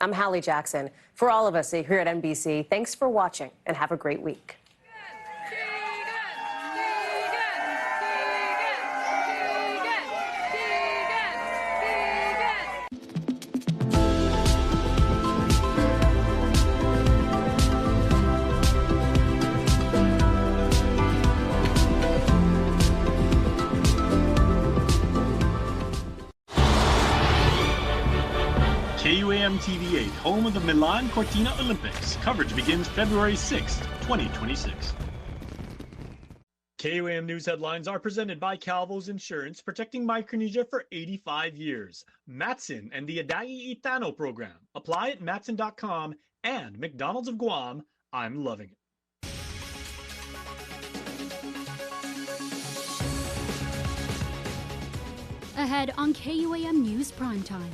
I'm Hallie Jackson. For all of us here at NBC, thanks for watching and have a great week. KUAM TV8, home of the Milan Cortina Olympics. Coverage begins February 6, 2026. KUAM News headlines are presented by Calvo's Insurance, protecting Micronesia for 85 years. Matson and the Adai Itano program. Apply at matson.com and McDonald's of Guam. I'm loving it. Ahead on KUAM News Primetime.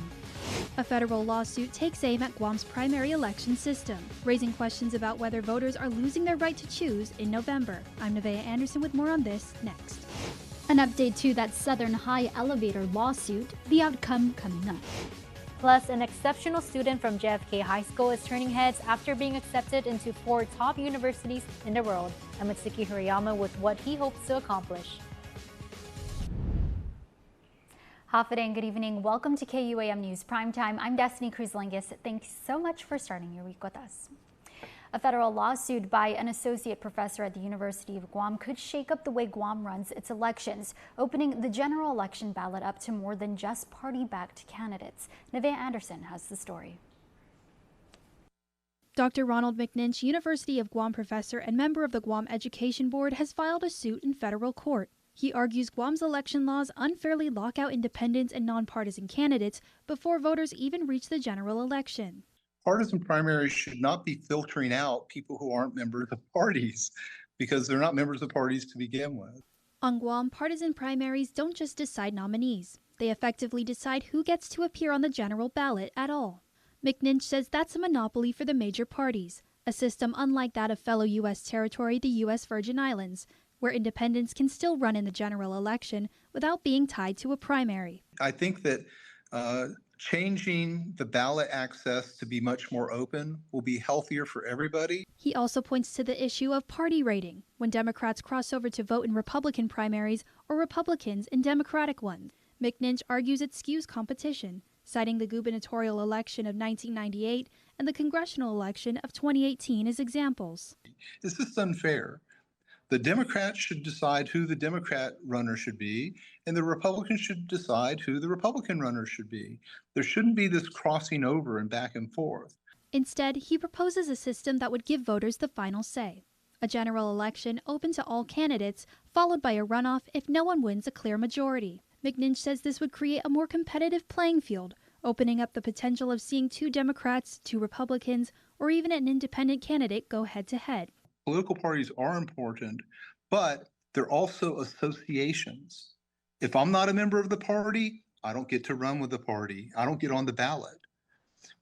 A federal lawsuit takes aim at Guam's primary election system, raising questions about whether voters are losing their right to choose in November. I'm Nevaeh Anderson with more on this next. An update to that Southern High elevator lawsuit, the outcome coming up. Plus, an exceptional student from JFK High School is turning heads after being accepted into 4 top universities in the world. I'm Mitsuki Hirayama with what he hopes to accomplish. Hafa and good evening. Welcome to KUAM News Primetime. I'm Destiny Cruz-Lingis. Thanks so much for starting your week with us. A federal lawsuit by an associate professor at the University of Guam could shake up the way Guam runs its elections, opening the general election ballot up to more than just party-backed candidates. Nevaeh Anderson has the story. Dr. Ronald McNinch, University of Guam professor and member of the Guam Education Board, has filed a suit in federal court. He argues Guam's election laws unfairly lock out independents and nonpartisan candidates before voters even reach the general election. Partisan primaries should not be filtering out people who aren't members of parties because they're not members of parties to begin with. On Guam, partisan primaries don't just decide nominees. They effectively decide who gets to appear on the general ballot at all. McNinch says that's a monopoly for the major parties, a system unlike that of fellow U.S. territory, the U.S. Virgin Islands, where independents can still run in the general election without being tied to a primary. I think that changing the ballot access to be much more open will be healthier for everybody. He also points to the issue of party rating, when Democrats cross over to vote in Republican primaries or Republicans in Democratic ones. McNinch argues it skews competition, citing the gubernatorial election of 1998 and the congressional election of 2018 as examples. This is unfair. The Democrats should decide who the Democrat runner should be, and the Republicans should decide who the Republican runner should be. There shouldn't be this crossing over and back and forth. Instead, he proposes a system that would give voters the final say. A general election open to all candidates, followed by a runoff if no one wins a clear majority. McNinch says this would create a more competitive playing field, opening up the potential of seeing 2 Democrats, 2 Republicans, or even an independent candidate go head-to-head. Political parties are important, but they're also associations. If I'm not a member of the party, I don't get to run with the party. I don't get on the ballot.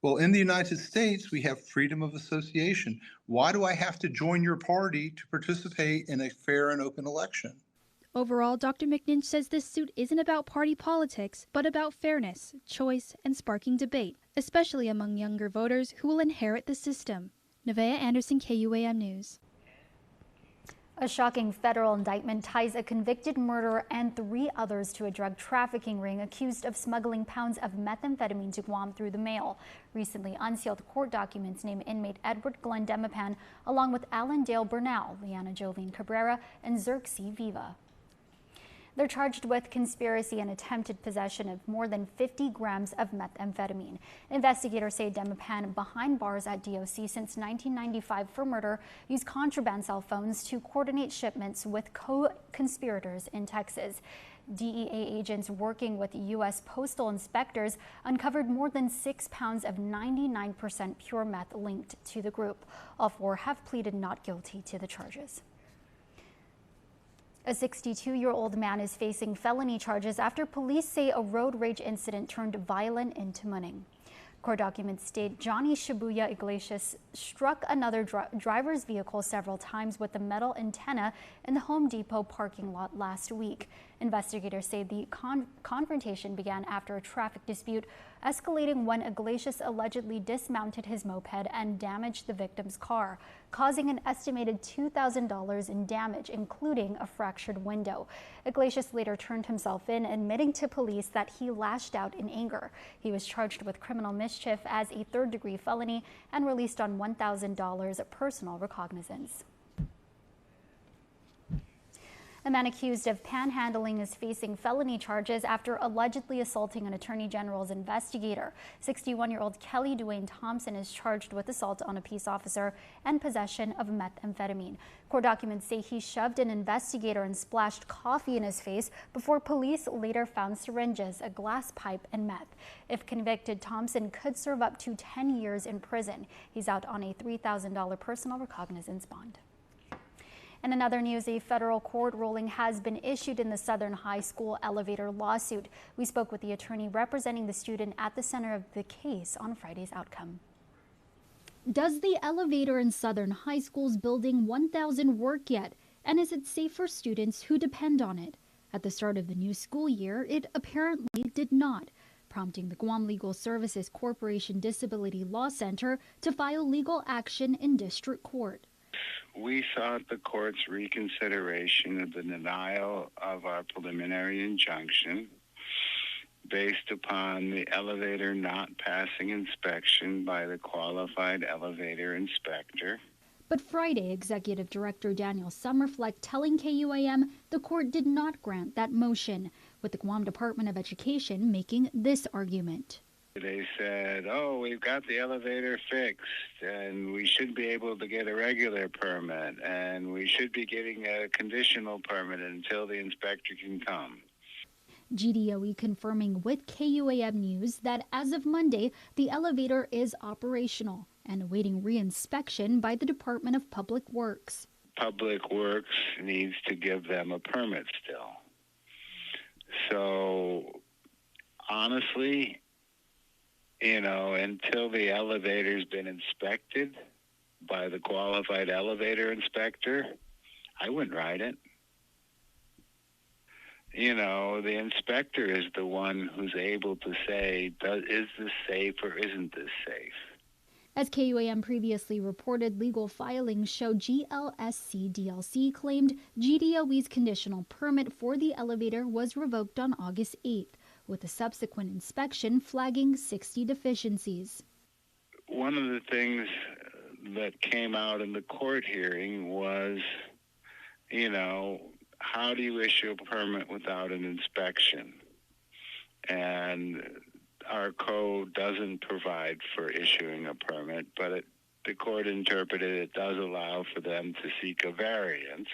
Well, in the United States, we have freedom of association. Why do I have to join your party to participate in a fair and open election? Overall, Dr. McNinch says this suit isn't about party politics, but about fairness, choice, and sparking debate, especially among younger voters who will inherit the system. Nevaeh Anderson, KUAM News. A shocking federal indictment ties a convicted murderer and 3 others to a drug trafficking ring accused of smuggling pounds of methamphetamine to Guam through the mail. Recently unsealed court documents name inmate Edward Glenn Demapan along with Alan Dale Bernal, Liana Jolene Cabrera, and Xerxes Viva. They're charged with conspiracy and attempted possession of more than 50 grams of methamphetamine. Investigators say Demapan, behind bars at DOC since 1995 for murder, used contraband cell phones to coordinate shipments with co-conspirators in Texas. DEA agents working with U.S. postal inspectors uncovered more than 6 pounds of 99% pure meth linked to the group. All 4 have pleaded not guilty to the charges. A 62-year-old man is facing felony charges after police say a road rage incident turned violent into munning. Court documents state Johnny Shibuya Iglesias struck another driver's vehicle several times with a metal antenna in the Home Depot parking lot last week. Investigators say the confrontation began after a traffic dispute, escalating when Iglesias allegedly dismounted his moped and damaged the victim's car, causing an estimated $2,000 in damage, including a fractured window. Iglesias later turned himself in, admitting to police that he lashed out in anger. He was charged with criminal mischief as a third-degree felony and released on $1,000 personal recognizance. A man accused of panhandling is facing felony charges after allegedly assaulting an attorney general's investigator. 61-year-old Kelly Dwayne Thompson is charged with assault on a peace officer and possession of methamphetamine. Court documents say he shoved an investigator and splashed coffee in his face before police later found syringes, a glass pipe, and meth. If convicted, Thompson could serve up to 10 years in prison. He's out on a $3,000 personal recognizance bond. In another news, a federal court ruling has been issued in the Southern High School elevator lawsuit. We spoke with the attorney representing the student at the center of the case on Friday's outcome. Does the elevator in Southern High School's Building 1000 work yet? And is it safe for students who depend on it? At the start of the new school year, it apparently did not, prompting the Guam Legal Services Corporation Disability Law Center to file legal action in district court. We sought the court's reconsideration of the denial of our preliminary injunction based upon the elevator not passing inspection by the qualified elevator inspector. But Friday, Executive Director Daniel Summerfleck telling KUAM the court did not grant that motion, with the Guam Department of Education making this argument. They said, oh, we've got the elevator fixed, and we should be able to get a regular permit, and we should be getting a conditional permit until the inspector can come. GDOE confirming with KUAM News that as of Monday, the elevator is operational and awaiting re-inspection by the Department of Public Works. Public Works needs to give them a permit still. So, honestly, until the elevator's been inspected by the qualified elevator inspector, I wouldn't ride it. The inspector is the one who's able to say, is this safe or isn't this safe? As KUAM previously reported, legal filings show GLSC DLC claimed GDOE's conditional permit for the elevator was revoked on August 8th. With a subsequent inspection flagging 60 deficiencies. One of the things that came out in the court hearing was, how do you issue a permit without an inspection? And our code doesn't provide for issuing a permit, but the court interpreted it does allow for them to seek a variance,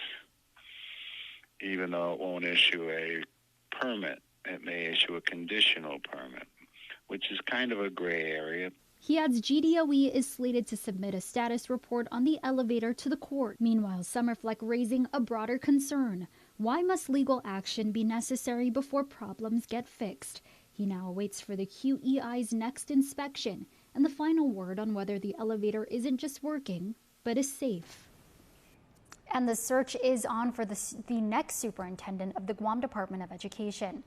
even though it won't issue a permit. It may issue a conditional permit, which is kind of a gray area. He adds GDOE is slated to submit a status report on the elevator to the court. Meanwhile, Summerfleck raising a broader concern. Why must legal action be necessary before problems get fixed? He now awaits for the QEI's next inspection and the final word on whether the elevator isn't just working, but is safe. And the search is on for the next superintendent of the Guam Department of Education.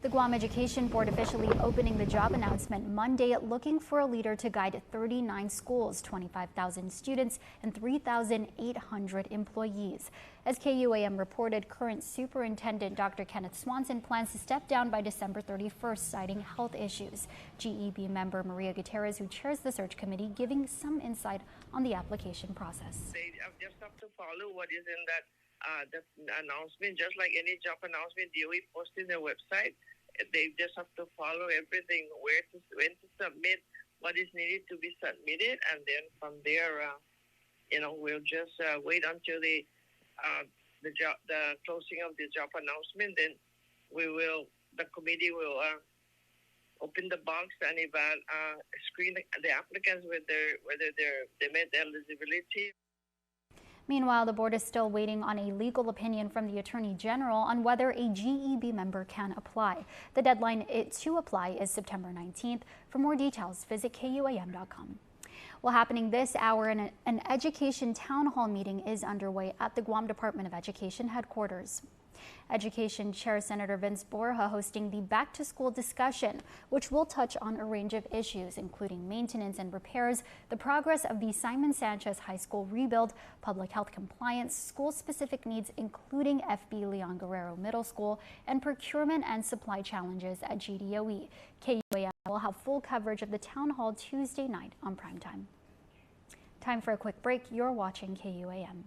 The Guam Education Board officially opening the job announcement Monday, looking for a leader to guide 39 schools, 25,000 students, and 3,800 employees. As KUAM reported, current superintendent Dr. Kenneth Swanson plans to step down by December 31st, citing health issues. GEB member Maria Gutierrez, who chairs the search committee, giving some insight on the application process. They just have to follow what is in that the announcement, just like any job announcement DOE posted their website. They just have to follow everything, when to submit, what is needed to be submitted, and then from there, we'll just wait until the closing of the job announcement. Then the committee will open the box and screen the applicants whether they met eligibility. Meanwhile, the board is still waiting on a legal opinion from the Attorney General on whether a GEB member can apply. The deadline to apply is September 19th. For more details, visit KUAM.com. Well, happening this hour, an education town hall meeting is underway at the Guam Department of Education headquarters. Education Chair Senator Vince Borja hosting the Back to School discussion, which will touch on a range of issues, including maintenance and repairs, the progress of the Simon Sanchez High School rebuild, public health compliance, school-specific needs, including FB Leon Guerrero Middle School, and procurement and supply challenges at GDOE. KUAM will have full coverage of the town hall Tuesday night on primetime. Time for a quick break. You're watching KUAM.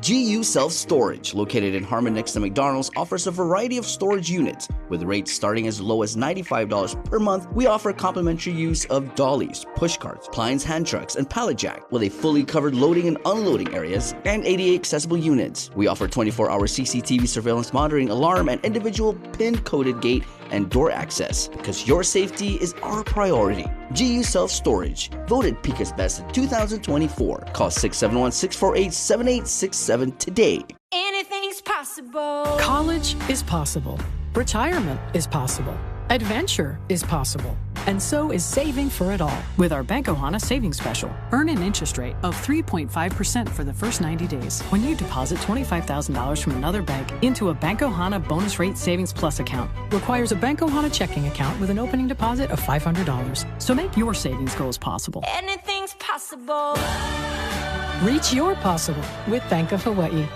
GU Self-Storage, located in Harmon next to McDonald's, offers a variety of storage units. With rates starting as low as $95 per month, we offer complimentary use of dollies, push carts, appliance hand trucks, and pallet jack, with a fully covered loading and unloading areas, and ADA accessible units. We offer 24-hour CCTV surveillance monitoring, alarm, and individual pin-coded gate and door access, because your safety is our priority. GU Self-Storage, voted Pica's Best in 2024. Call 671-648-7867 today. Anything's possible. College is possible. Retirement is possible. Adventure is possible. And so is saving for it all with our Bank Ohana Savings Special. Earn an interest rate of 3.5% for the first 90 days when you deposit $25,000 from another bank into a Bank Ohana Bonus Rate Savings Plus account. Requires a Bank Ohana checking account with an opening deposit of $500. So make your savings goals possible. Anything's possible. Reach your possible with Bank of Hawaii.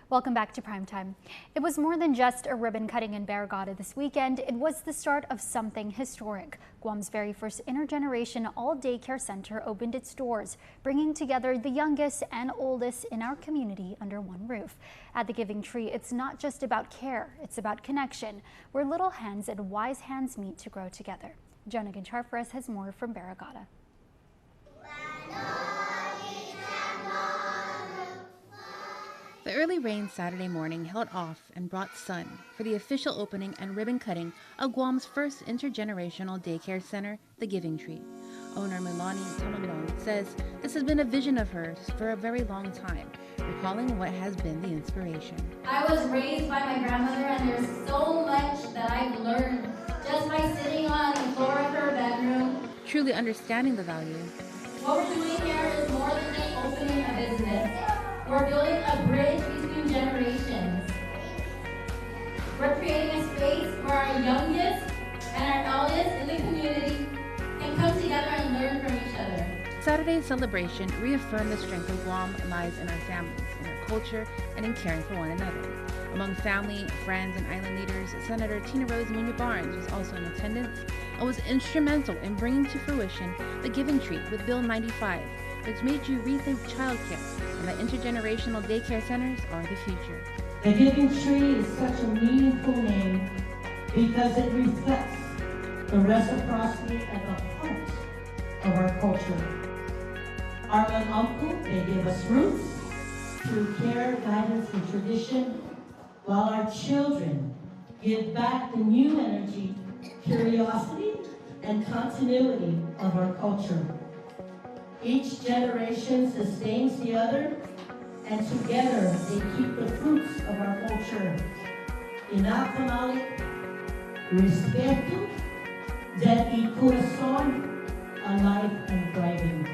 Welcome back to Primetime. It was more than just a ribbon cutting in Barrigada this weekend. It was the start of something historic. Guam's very first intergeneration all-day care center opened its doors, bringing together the youngest and oldest in our community under one roof. At the Giving Tree, it's not just about care, it's about connection, where little hands and wise hands meet to grow together. Jonah Gincharfares has more from Barrigada. The early rain Saturday morning held off and brought sun for the official opening and ribbon cutting of Guam's first intergenerational daycare center, the Giving Tree. Owner Milani Tamamilon says this has been a vision of hers for a very long time, recalling what has been the inspiration. I was raised by my grandmother, and there's so much that I've learned just by sitting on the floor of her bedroom. Truly understanding the value. What we're doing here is more than just opening a business. We're building a bridge between generations. We're creating a space where our youngest and our eldest in the community can come together and learn from each other. Saturday's celebration reaffirmed the strength of Guam lies in our families, in our culture, and in caring for one another. Among family, friends, and island leaders, Senator Tina Rose Muñoz Barnes was also in attendance and was instrumental in bringing to fruition the Giving Tree with Bill 95, which made you rethink childcare and that intergenerational daycare centers are the future. The Giving Tree is such a meaningful name because it reflects the reciprocity at the heart of our culture. Our uncle, they give us roots through care, guidance, and tradition, while our children give back the new energy, curiosity, and continuity of our culture. Each generation sustains the other, and together they keep the fruits of our culture. Inakamali, respeto, that y corazón, alive and thriving.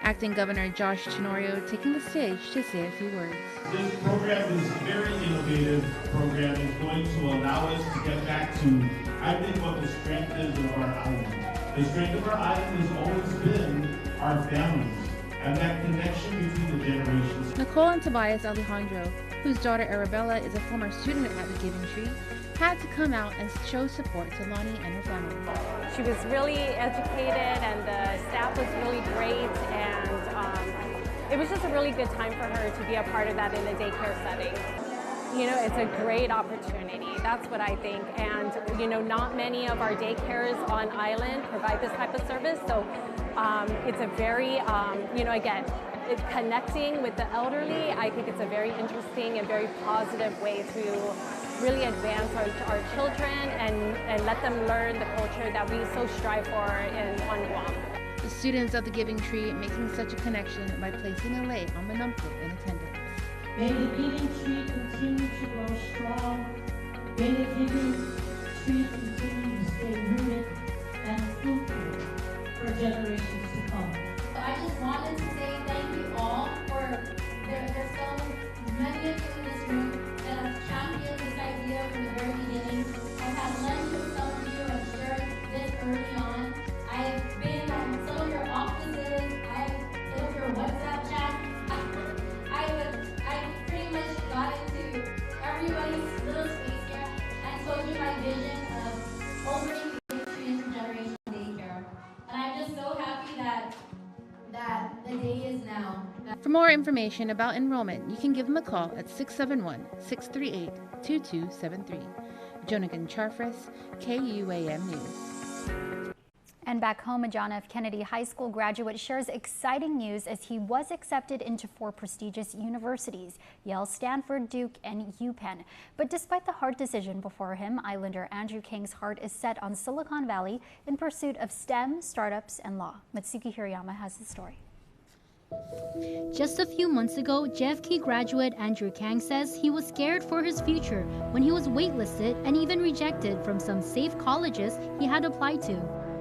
Acting Governor Josh Tenorio taking the stage to say a few words. This program is a very innovative program. It's going to allow us to get back to, I think, what the strength is of our island. The strength of our island has always been our families and that connection between the generations. Nicole and Tobias Alejandro, whose daughter Arabella is a former student at the Giving Tree, had to come out and show support to Lonnie and her family. She was really educated and the staff was really great, and it was just a really good time for her to be a part of that in a daycare setting. You know, it's a great opportunity. That's what I think. And, you know, not many of our daycares on island provide this type of service. So it's a very, you know, again, connecting with the elderly, I think it's a very interesting and very positive way to really advance our children and let them learn the culture that we so strive for on Guam. The students of the Giving Tree making such a connection by placing a lei on Manumpu in attendance. May the Giving Tree continue to grow strong. May the Giving Tree continue to stay rooted and fruitful for generations to come. I just wanted to say thank you all for there's so many of you in this room that have championed this idea from the very beginning. I've had lunch with some of you and shared this early on. I've been on some of your offices. I've hit up your WhatsApp chat. I pretty much got into everybody's little space here and told you my vision of opening the tree intergenerational daycare. And I'm just so happy that the day is now. For more information about enrollment, you can give them a call at 671-638-2273. Jonagan Charfris, KUAM News. And back home, a John F. Kennedy High School graduate shares exciting news as he was accepted into 4 prestigious universities, Yale, Stanford, Duke, and UPenn. But despite the hard decision before him, Islander Andrew Kang's heart is set on Silicon Valley in pursuit of STEM, startups, and law. Mitsuki Hirayama has the story. Just a few months ago, JFK graduate Andrew Kang says he was scared for his future when he was waitlisted and even rejected from some safe colleges he had applied to.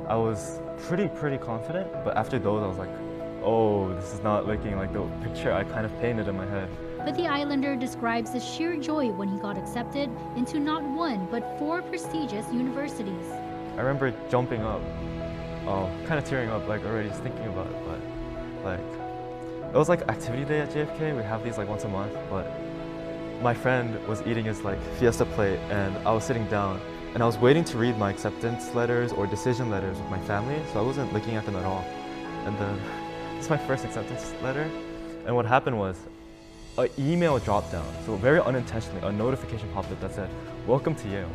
I was pretty confident, but after those I was like, oh, this is not looking like the picture I kind of painted in my head. But the Islander describes the sheer joy when he got accepted into not 1 but 4 prestigious universities. I remember jumping up, kind of tearing up, like already just thinking about it, but like, it was like activity day at JFK. We have these like once a month, but my friend was eating his like fiesta plate and I was sitting down and I was waiting to read my acceptance letters or decision letters with my family, so I wasn't looking at them at all. And then this is my first acceptance letter, and what happened was an email dropped down, so very unintentionally a notification popped up that said, "Welcome to Yale."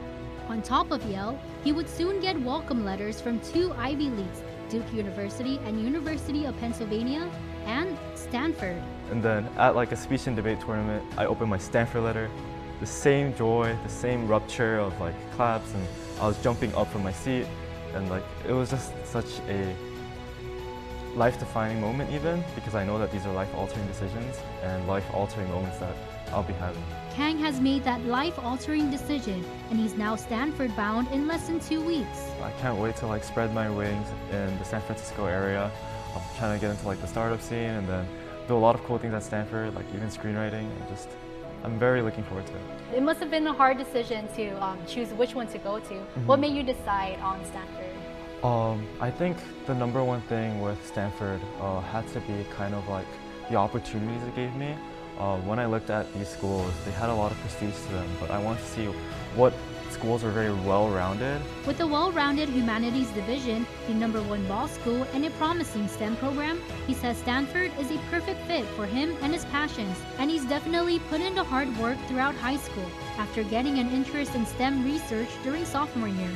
On top of Yale, he would soon get welcome letters from 2 Ivy Leagues, Duke University and University of Pennsylvania, and Stanford. And then at like a speech and debate tournament, I opened my Stanford letter. The same joy, the same rupture of like claps, and I was jumping up from my seat, and like it was just such a life-defining moment even, because I know that these are life-altering decisions and life-altering moments that I'll be having. Kang has made that life-altering decision, and he's now Stanford-bound in less than 2 weeks. I can't wait to like spread my wings in the San Francisco area. I'm trying to get into like the startup scene and then do a lot of cool things at Stanford, like even screenwriting, and just I'm very looking forward to it. It must have been a hard decision to choose which one to go to. What made you decide on Stanford? I think the #1 thing with Stanford had to be kind of like the opportunities it gave me. When I looked at these schools, they had a lot of prestige to them, but I wanted to see what schools were very well-rounded. With a well-rounded humanities division, the #1 law school, and a promising STEM program, he says Stanford is a perfect fit for him and his passions, and he's definitely put into hard work throughout high school after getting an interest in STEM research during sophomore year.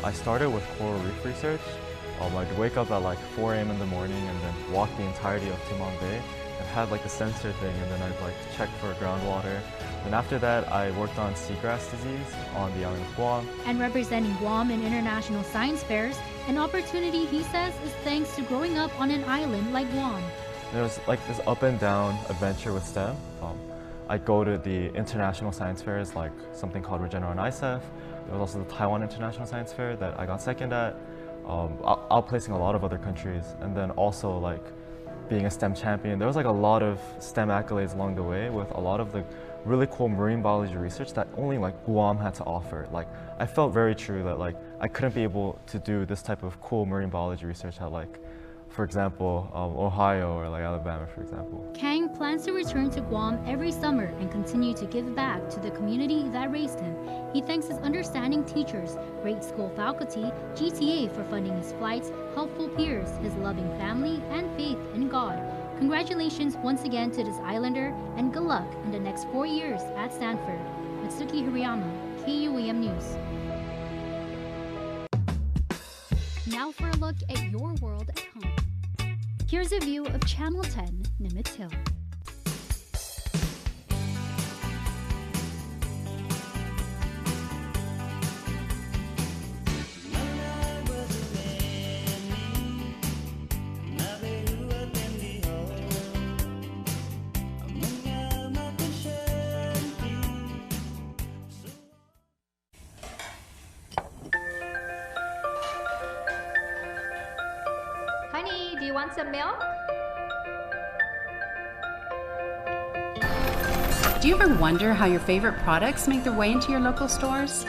I started with coral reef research. I'd wake up at like 4 a.m. in the morning and then walk the entirety of Timon Bay. I've had like the sensor thing, and then I'd like check for groundwater. And after that, I worked on seagrass disease on the island of Guam. And representing Guam in international science fairs, an opportunity he says is thanks to growing up on an island like Guam. There was like this up and down adventure with STEM. I'd go to the international science fairs, like something called Regeneron ISEF. There was also the Taiwan International Science Fair that I got second at, outplacing a lot of other countries, and then also like being a STEM champion. There was like a lot of STEM accolades along the way with a lot of the really cool marine biology research that only like Guam had to offer. Like I felt very true that like I couldn't be able to do this type of cool marine biology research at like for example, Ohio or like Alabama, for example. Kang plans to return to Guam every summer and continue to give back to the community that raised him. He thanks his understanding teachers, great school faculty, GTA for funding his flights, helpful peers, his loving family, and faith in God. Congratulations once again to this Islander, and good luck in the next 4 years at Stanford. Mitsuki Hirayama, KUAM News. Now for a look at your world at home. Here's a view of Channel 10, Nimitz Hill. Honey, do you want some milk? Do you ever wonder how your favorite products make their way into your local stores?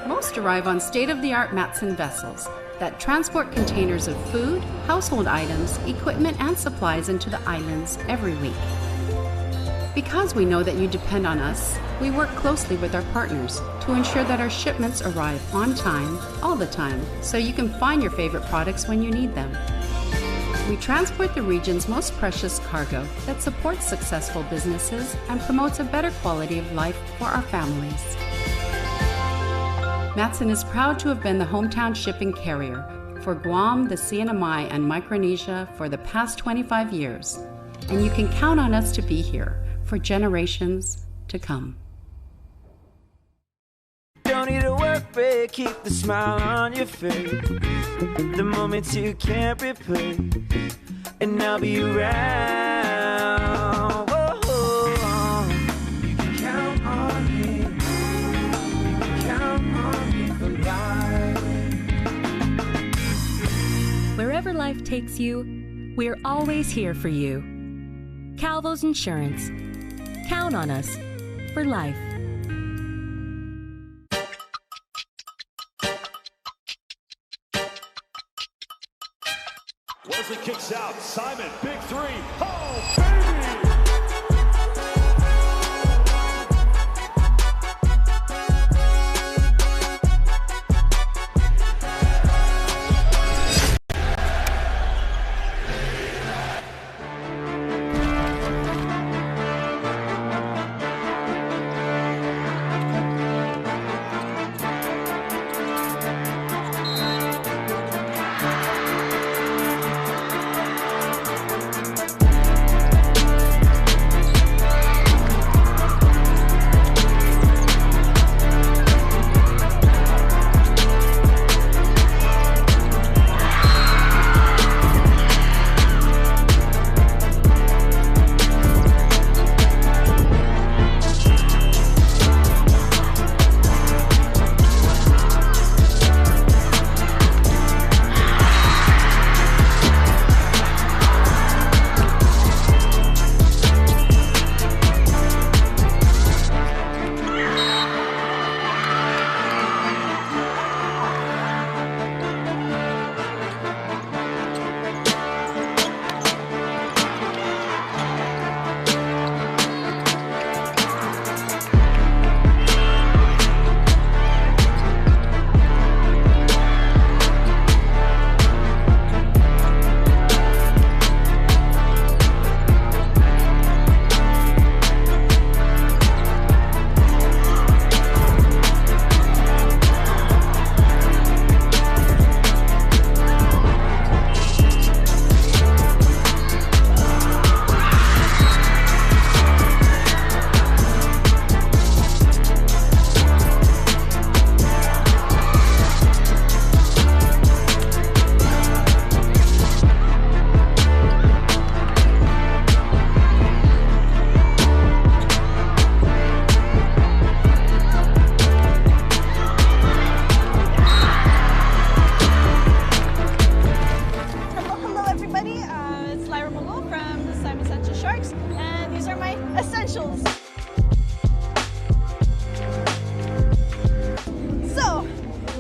Most arrive on state-of-the-art Matson vessels that transport containers of food, household items, equipment, and supplies into the islands every week. Because we know that you depend on us, we work closely with our partners to ensure that our shipments arrive on time, all the time, so you can find your favorite products when you need them. We transport the region's most precious cargo that supports successful businesses and promotes a better quality of life for our families. Matson is proud to have been the hometown shipping carrier for Guam, the CNMI, and Micronesia for the past 25 years, and you can count on us to be here for generations to come. Don't need a work break, keep the smile on your face. The moments you can't replace, and I'll be around. Whoa. You can count on me. You can count on me for life. Wherever life takes you, we're always here for you. Calvo's Insurance. Count on us for life. Wesley kicks out. Simon, big three. Oh, baby!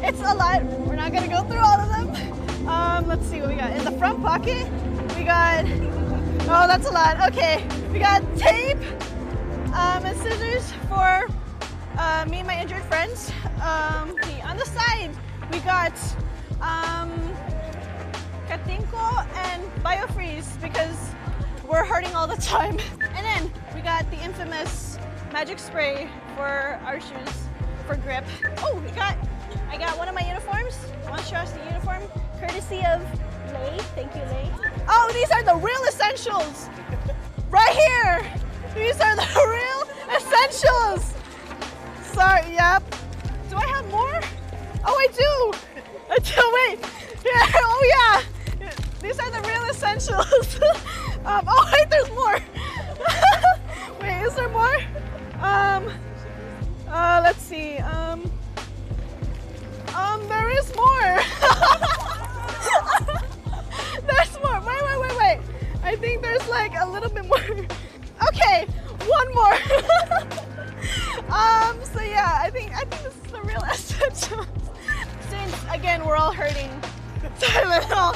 It's a lot. We're not going to go through all of them. Let's see what we got. In the front pocket, we got, oh, that's a lot. Okay, we got tape and scissors for me and my injured friends. On the side, we got Katinko and Biofreeze because we're hurting all the time. And then we got the infamous magic spray for our shoes for grip. Oh, I got one of my uniforms. Want to show us the uniform? Courtesy of Lay. Thank you, Lay. Oh, these are the real essentials. Right here. These are the real essentials. Sorry, yep. Do I have more? Oh, I do. Wait. Yeah, oh, yeah. These are the real essentials. Oh, wait, there's more. Wait, is there more? Let's see. There is more. There's more. Wait. I think there's like a little bit more. Okay, one more. So yeah, I think this is the real essentials. Since again we're all hurting, Tylenol,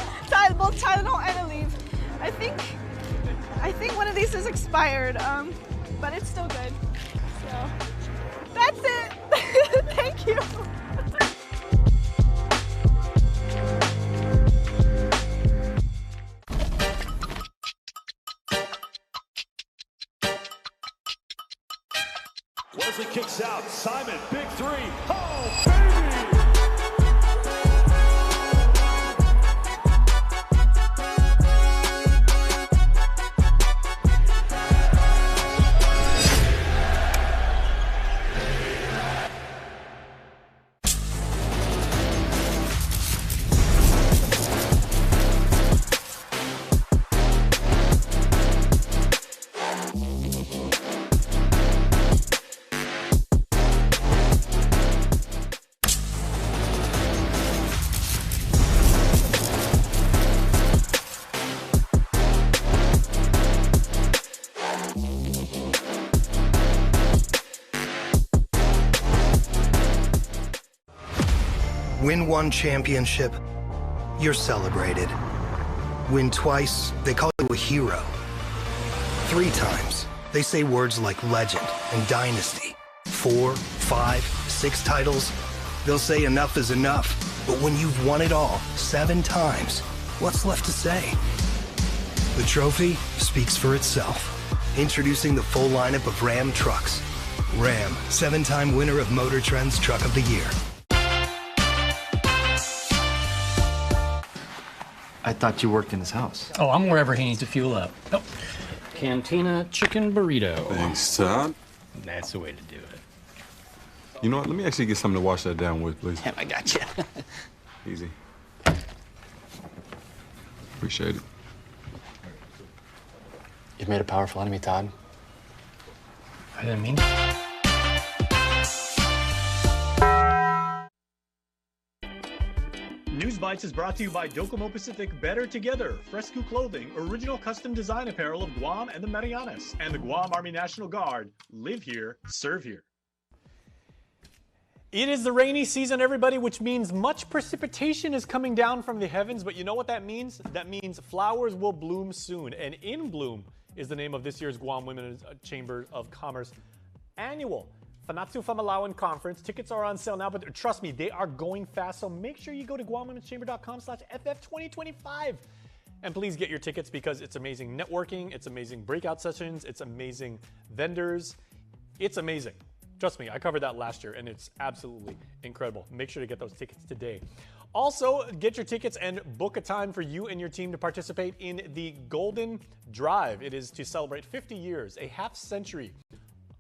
both Tylenol and Aleve. I think one of these is expired, but it's still good. So that's it. Thank you. Wesley kicks out. Simon, big three. Oh, baby! Win one championship, you're celebrated. Win twice, they call you a hero. 3 times, they say words like legend and dynasty. 4, 5, 6 titles, they'll say enough is enough. But when you've won it all 7 times, what's left to say? The trophy speaks for itself. Introducing the full lineup of Ram trucks. Ram, 7-time winner of Motor Trend's Truck of the Year. I thought you worked in his house. Oh, I'm wherever he needs to fuel up. Oh, Cantina chicken burrito. Thanks, Todd. That's the way to do it. You know what? Let me actually get something to wash that down with, please. Yeah, I got you. Easy. Appreciate it. You've made a powerful enemy, Todd. I didn't mean. News Bites is brought to you by Docomo Pacific Better Together, Fresco Clothing, original custom design apparel of Guam and the Marianas, and the Guam Army National Guard. Live here, serve here. It is the rainy season, everybody, which means much precipitation is coming down from the heavens. But you know what that means? That means flowers will bloom soon. And In Bloom is the name of this year's Guam Women's Chamber of Commerce annual Fanatsu Famalawan Conference. Tickets are on sale now, but trust me, they are going fast. So make sure you go to guamwomenschamber.com/FF2025. And please get your tickets because it's amazing networking, it's amazing breakout sessions, it's amazing vendors. It's amazing. Trust me, I covered that last year and it's absolutely incredible. Make sure to get those tickets today. Also, get your tickets and book a time for you and your team to participate in the Golden Drive. It is to celebrate 50 years, a half century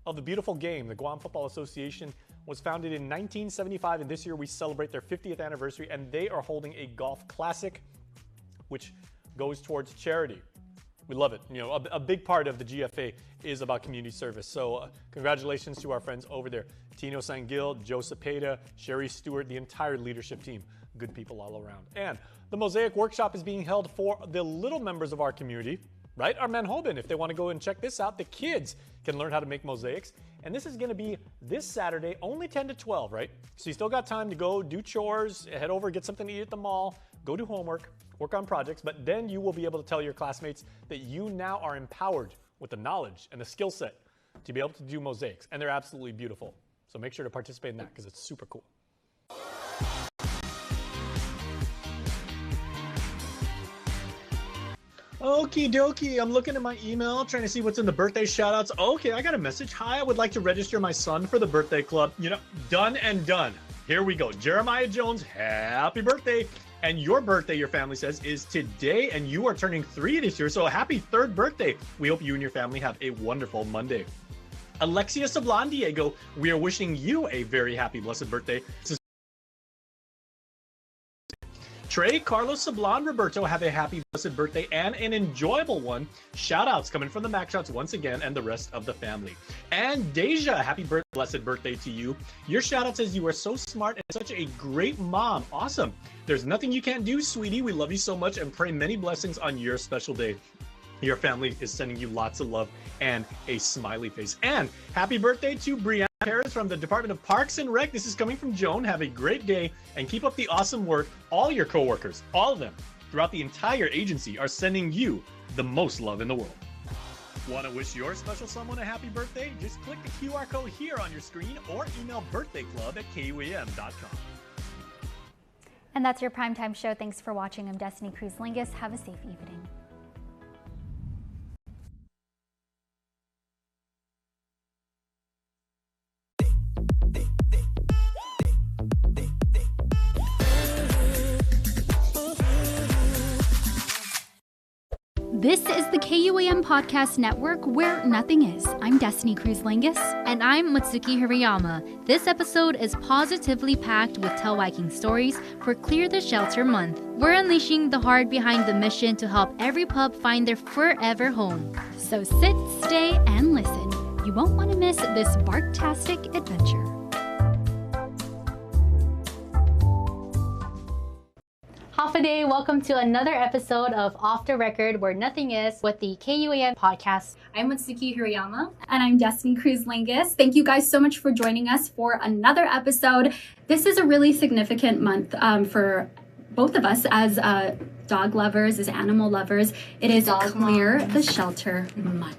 of the beautiful game. The Guam Football Association was founded in 1975, and this year we celebrate their 50th anniversary, and they are holding a golf classic, which goes towards charity. We love it. You know, a big part of the GFA is about community service. So congratulations to our friends over there. Tino Sangil, Joe Cepeda, Sherry Stewart, the entire leadership team. Good people all around. And the Mosaic Workshop is being held for the little members of our community, right? Our Manhoban, if they want to go and check this out, the kids can learn how to make mosaics. And this is going to be this Saturday, only 10 to 12, right? So you still got time to go do chores, head over, get something to eat at the mall, go do homework, work on projects, but then you will be able to tell your classmates that you now are empowered with the knowledge and the skill set to be able to do mosaics, and they're absolutely beautiful. So make sure to participate in that because it's super cool. Okie dokie, I'm looking at my email, trying to see what's in the birthday shoutouts. Okay, I got a message. Hi, I would like to register my son for the birthday club. You know, done and done. Here we go. Jeremiah Jones, happy birthday. And your birthday, your family says, is today, and you are turning 3 this year, so happy 3rd birthday. We hope you and your family have a wonderful Monday. Alexia Sablan Diego, we are wishing you a very happy, blessed birthday. Trey, Carlos, Sablan, Roberto, have a happy, blessed birthday and an enjoyable one. Shout outs coming from the Mac Shots once again and the rest of the family. And Deja, happy blessed birthday to you. Your shout out says you are so smart and such a great mom. Awesome. There's nothing you can't do, sweetie. We love you so much and pray many blessings on your special day. Your family is sending you lots of love and a smiley face. And happy birthday to Brianna Harris from the Department of Parks and Rec. This is coming from Joan. Have a great day and keep up the awesome work. All your coworkers, all of them, throughout the entire agency are sending you the most love in the world. Want to wish your special someone a happy birthday? Just click the QR code here on your screen or email birthdayclub@kuam.com. And that's your primetime show. Thanks for watching. I'm Destiny Cruz-Lingus. Have a safe evening. This is the KUAM Podcast Network, where nothing is. I'm Destiny Cruz-Lingus. And I'm Matsuki Hirayama. This episode is positively packed with tail-wagging stories for Clear the Shelter Month. We're unleashing the heart behind the mission to help every pup find their forever home. So sit, stay, and listen. You won't want to miss this barktastic adventure. Day, welcome to another episode of Off the Record, where nothing is, with the KUAM podcast. I'm Matsuki Hirayama. And I'm Destiny Cruz-Lingus. Thank you guys so much for joining us for another episode. This is a really significant month for both of us as dog lovers, as animal lovers. It is Clear the Shelter Month.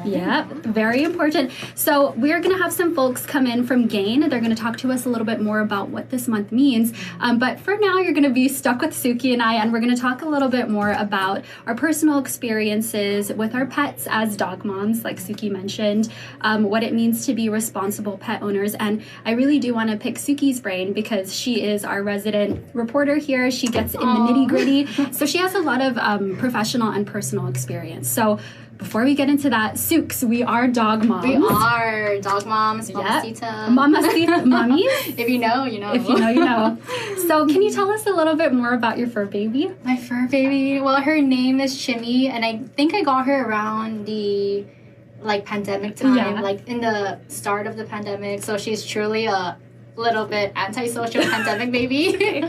Yeah, very important. So we're going to have some folks come in from GAIN. They're going to talk to us a little bit more about what this month means. But for now, you're going to be stuck with Suki and I, and we're going to talk a little bit more about our personal experiences with our pets as dog moms, like Suki mentioned, what it means to be responsible pet owners. And I really do want to pick Suki's brain because she is our resident reporter here. She gets in the nitty gritty. So she has a lot of professional and personal experience. So before we get into that, Sukes, we are dog moms. We are dog moms, mamacita. Mamacita, mommies. If you know, you know. If you know, you know. So can you tell us a little bit more about your fur baby? My fur baby? Well, her name is Chimmy, and I think I got her around the, pandemic time, in the start of the pandemic. So she's truly a little bit antisocial pandemic baby.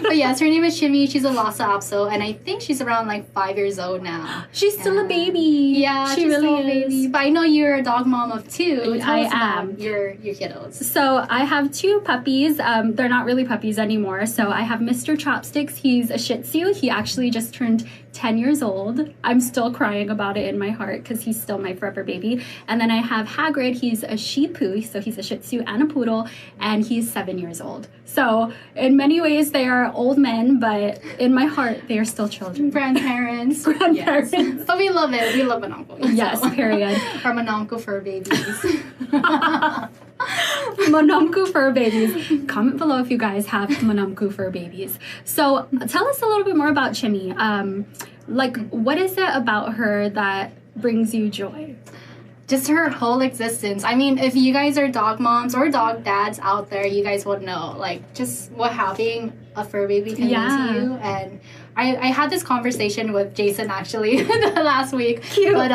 But yes, her name is Chimmy. She's a Lhasa Apso, and I think she's around 5 years old now. She's still a baby. Yeah, she's really still a baby. But I know you're a dog mom of 2. I am. Your kiddos. So I have 2 puppies. They're not really puppies anymore. So I have Mr. Chopsticks. He's a Shih Tzu. He actually just turned 10 years old. I'm still crying about it in my heart because he's still my forever baby. And then I have Hagrid. He's a Shih Poo. So he's a Shih Tzu and a Poodle. And he's 7 years old. So in many ways they are old men, but in my heart they are still children. Grandparents. Grandparents. Yes. But we love it. We love Mononco. Yes, period. Our Mononco fur babies. Mononco fur babies. Comment below if you guys have Mononco fur babies. So tell us a little bit more about Chimmy. What is it about her that brings you joy? Just her whole existence. I mean, if you guys are dog moms or dog dads out there, you guys would know, just what having a fur baby can mean to you. And I had this conversation with Jason, actually, last week. Cute. But,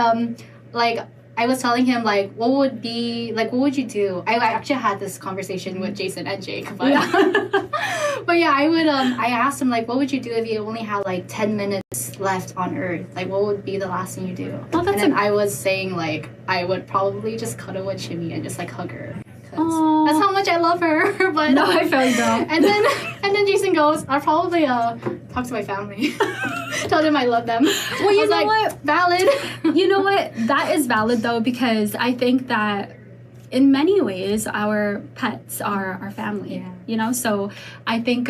I was telling him, what would you do? I actually had this conversation with Jason and Jake. But, but yeah, I asked him, what would you do if you only had, 10 minutes left on Earth? What would be the last thing you do? And then I was saying, I would probably just cuddle with Chimmy and just, hug her. because that's how much I love her. But no, I feel you, girl. And then Jason goes, I'll probably talk to my family, tell them I love them. Well, you know what? Valid. You know what? That is valid though, because I think that in many ways our pets are our family. Yeah. You know, so I think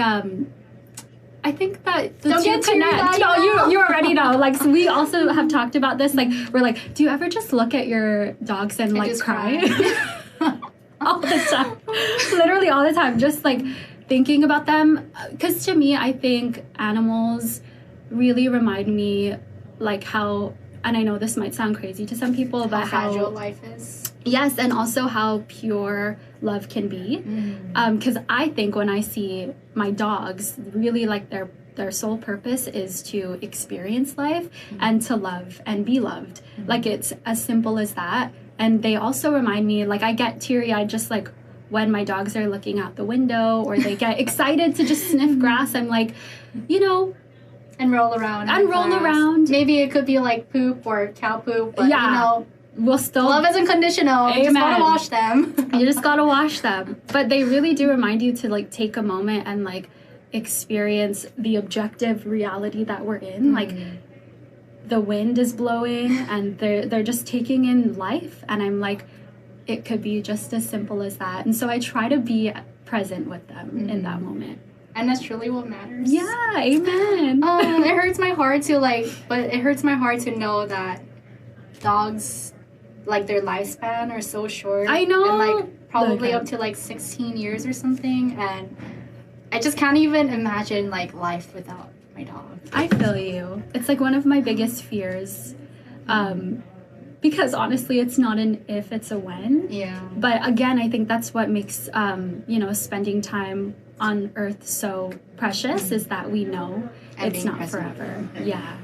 that the Don't two get teary-eyed connect. now. No, you already know. Like, so we also have talked about this. Like, we're like, do you ever just look at your dogs and like cry? All the time. Literally all the time. Just like thinking about them. Because to me, I think animals really remind me like how, and I know this might sound crazy to some people, but how fragile life is. Yes, and also how pure love can be. Because I think when I see my dogs, really like their sole purpose is to experience life and to love and be loved. Like it's as simple as that. And they also remind me, like I get teary-eyed just like when my dogs are looking out the window or they get excited to just sniff grass. I'm like, you know, and roll around. And roll around. Maybe it could be like poop or cow poop, but yeah. You know, we'll still love isn't conditional. You just gotta wash them. You just gotta wash them. But they really do remind you to like take a moment and like experience the objective reality that we're in. Like the wind is blowing and they're just taking in life, and I'm like, it could be just as simple as that. And so I try to be present with them in that moment. And that's truly what matters. Yeah, amen. It hurts my heart to know that dogs, like their lifespan are so short. I know. And like probably up to like 16 years or something. And I just can't even imagine like life without my dog. I feel you. It's like one of my biggest fears. Because honestly, it's not an if, it's a when. Yeah. But again, I think that's what makes, spending time on Earth so precious is that we know and it's not forever. Yeah.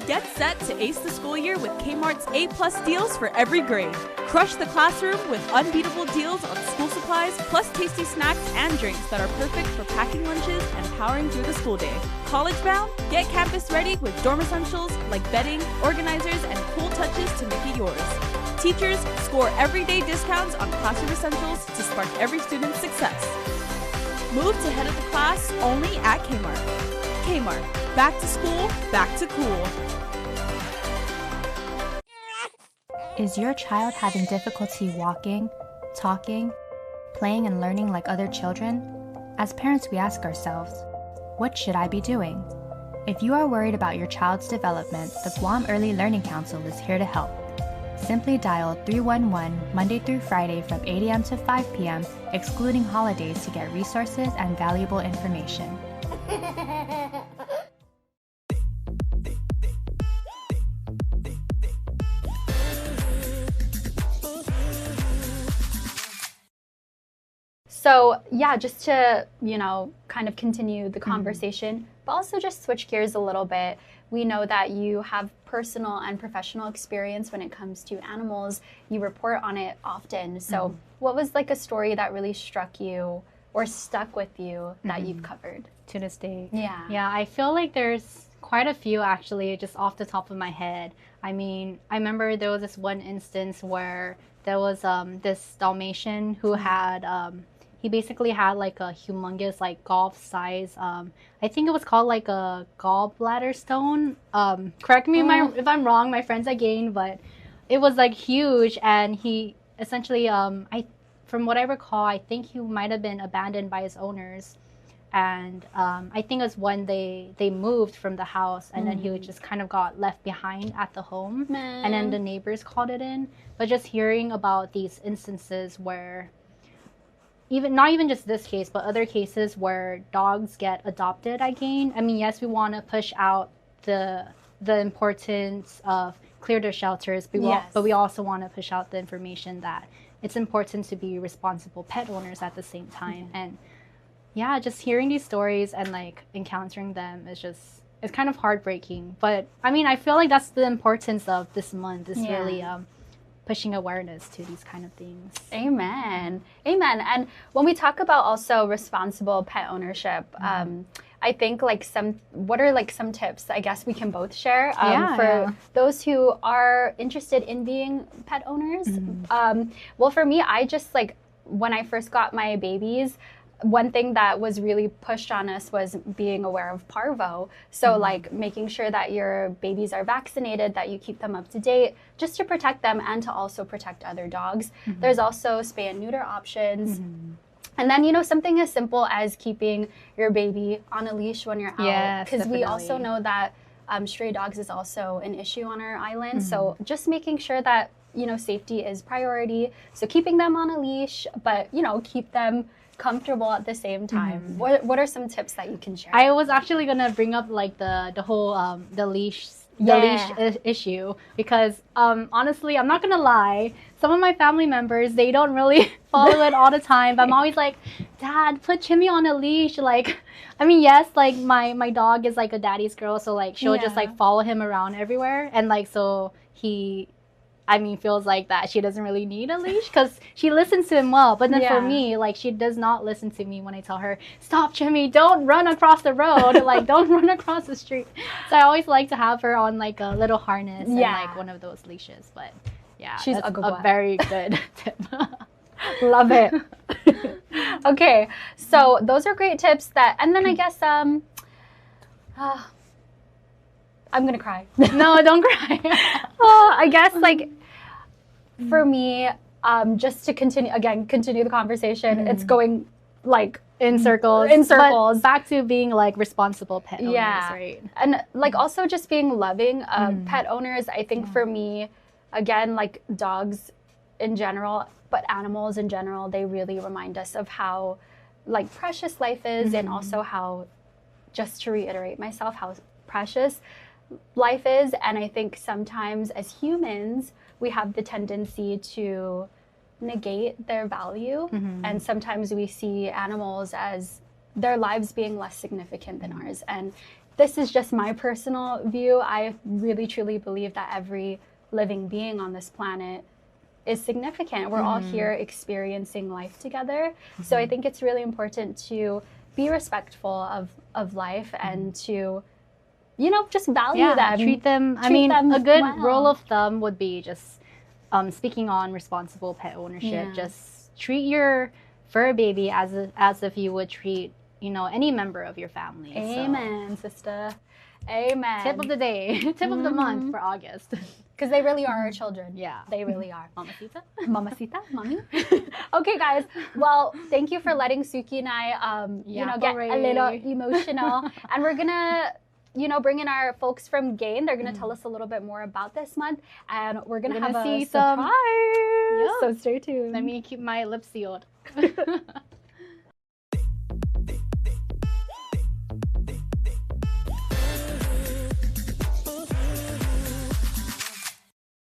Get set to ace the school year with Kmart's A+ deals for every grade. Crush the classroom with unbeatable deals on school supplies, plus tasty snacks and drinks that are perfect for packing lunches and powering through the school day. College bound? Get campus ready with dorm essentials like bedding, organizers, and cool touches to make it yours. Teachers, score everyday discounts on classroom essentials to spark every student's success. Move to head of the class only at Kmart. Kmart, back to school, back to cool. Is your child having difficulty walking, talking, playing and learning like other children? As parents, we ask ourselves, what should I be doing? If you are worried about your child's development, the Guam Early Learning Council is here to help. Simply dial 311 Monday through Friday from 8 a.m. to 5 p.m., excluding holidays, to get resources and valuable information. So yeah, just to, kind of continue the conversation, but also just switch gears a little bit. We know that you have personal and professional experience when it comes to animals. You report on it often. So what was like a story that really struck you or stuck with you that you've covered? To this day. Yeah. Yeah, I feel like there's quite a few actually, just off the top of my head. I mean, I remember there was this one instance where there was this Dalmatian who had he basically had like a humongous like golf size I think it was called like a gallbladder stone. Correct me if I'm wrong, my friends again, but it was like huge, and he essentially from what I recall, I think he might have been abandoned by his owners. And I think it was when they moved from the house, and then he just kind of got left behind at the home. And then the neighbors called it in. But just hearing about these instances where, not even just this case, but other cases where dogs get adopted again. I mean, yes, we want to push out the importance of clear their shelters, but we also want to push out the information that it's important to be responsible pet owners at the same time. And yeah, just hearing these stories and like encountering them is it's kind of heartbreaking. But I mean, I feel like that's the importance of this month, is really pushing awareness to these kind of things. Amen. Amen. And when we talk about also responsible pet ownership, I I think like what are like some tips I guess we can both share Yeah, for those who are interested in being pet owners? Well, for me, I just like when I first got my babies, one thing that was really pushed on us was being aware of parvo. So like making sure that your babies are vaccinated, that you keep them up to date, just to protect them and to also protect other dogs. There's also spay and neuter options. And then, you know, something as simple as keeping your baby on a leash when you're out. Yes, Because we also definitely. know that stray dogs is also an issue on our island. So just making sure that, you know, safety is priority. So keeping them on a leash, but, you know, keep them comfortable at the same time. What are some tips that you can share? I was actually gonna bring up like the whole the leash issue because honestly, I'm not gonna lie, some of my family members, they don't really follow it all the time, but I'm always like, Dad, put Chimmy on a leash. Like, I mean, yes, like my dog is like a daddy's girl, so like she'll just like follow him around everywhere, and like so he feels like that she doesn't really need a leash because she listens to him well. But then for me, like, she does not listen to me when I tell her, stop, Jimmy, don't run across the road. Like, don't run across the street. So I always like to have her on, like, a little harness and, like, one of those leashes. But, yeah, She's that's a a very good tip. Love it. Okay, so those are great tips and then I guess, I'm gonna cry. No, don't cry. I guess like for me, just to continue the conversation, it's going like in circles. But back to being like responsible pet owners, right? And like also just being loving pet owners. I think for me, again, like dogs in general, but animals in general, they really remind us of how like precious life is, and also how, just to reiterate myself, how precious life is. And I think sometimes as humans, we have the tendency to negate their value. And sometimes we see animals as their lives being less significant than ours. And this is just my personal view. I really truly believe that every living being on this planet is significant. We're all here experiencing life together. So I think it's really important to be respectful of life and to, you know, just value them. Treat them. A good rule of thumb would be just speaking on responsible pet ownership. Just treat your fur baby as if you would treat, you know, any member of your family. Amen, sister. Amen. Tip of the day, tip of the month for August. Because they really are our children. Yeah. They really are. Mamacita? Mamacita? Mommy? Okay, guys. Well, thank you for letting Suki and I, you know, get a little emotional. And we're going to, you know, bring in our folks from Gain. They're going to tell us a little bit more about this month. And we're going to have a surprise. So stay tuned. Let me keep my lips sealed.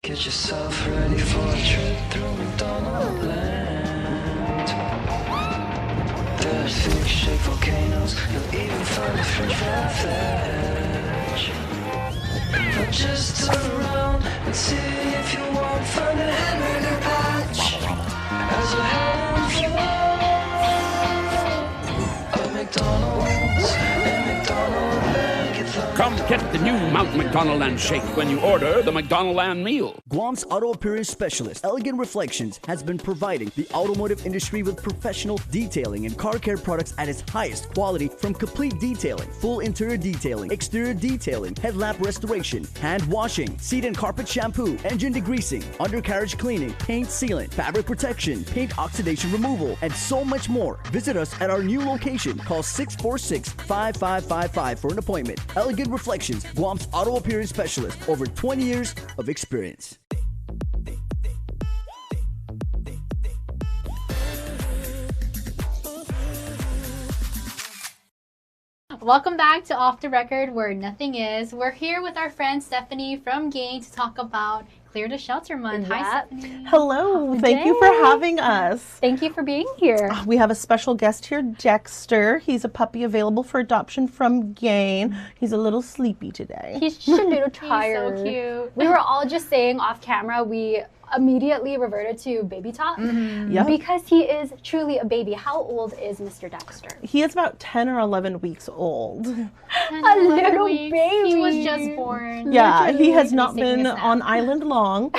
Get yourself ready for a trip through McDonald land. There's fish-shaped volcanoes, you'll even find a French veg. Now just turn around and see if you won't find a hamburger patch as you're heading for a McDonald's in McDonald Land. Come get the new Mount McDonaldland shake when you order the McDonaldland meal. Guam's auto appearance specialist, Elegant Reflections, has been providing the automotive industry with professional detailing and car care products at its highest quality, from complete detailing, full interior detailing, exterior detailing, headlamp restoration, hand washing, seat and carpet shampoo, engine degreasing, undercarriage cleaning, paint sealant, fabric protection, paint oxidation removal, and so much more. Visit us at our new location. Call 646-5555 for an appointment. Elegant Reflections, Guam's auto appearance specialist, over 20 years of experience. Welcome back to Off the Record, where nothing is. We're here with our friend Stephanie from Gain to talk about Clear the Shelter Month. Hi, Stephanie. Hello. Thank you for having us. Thank you for being here. We have a special guest here, Dexter. He's a puppy available for adoption from Gain. He's a little sleepy today. He's just a little tired. He's so cute. We were all just saying off camera, we immediately reverted to baby talk Yep. because he is truly a baby. How old is Mr. Dexter? He is about 10 or 11 weeks old. A little baby. He was just born. Yeah, he has He's not taking been a nap. on island long,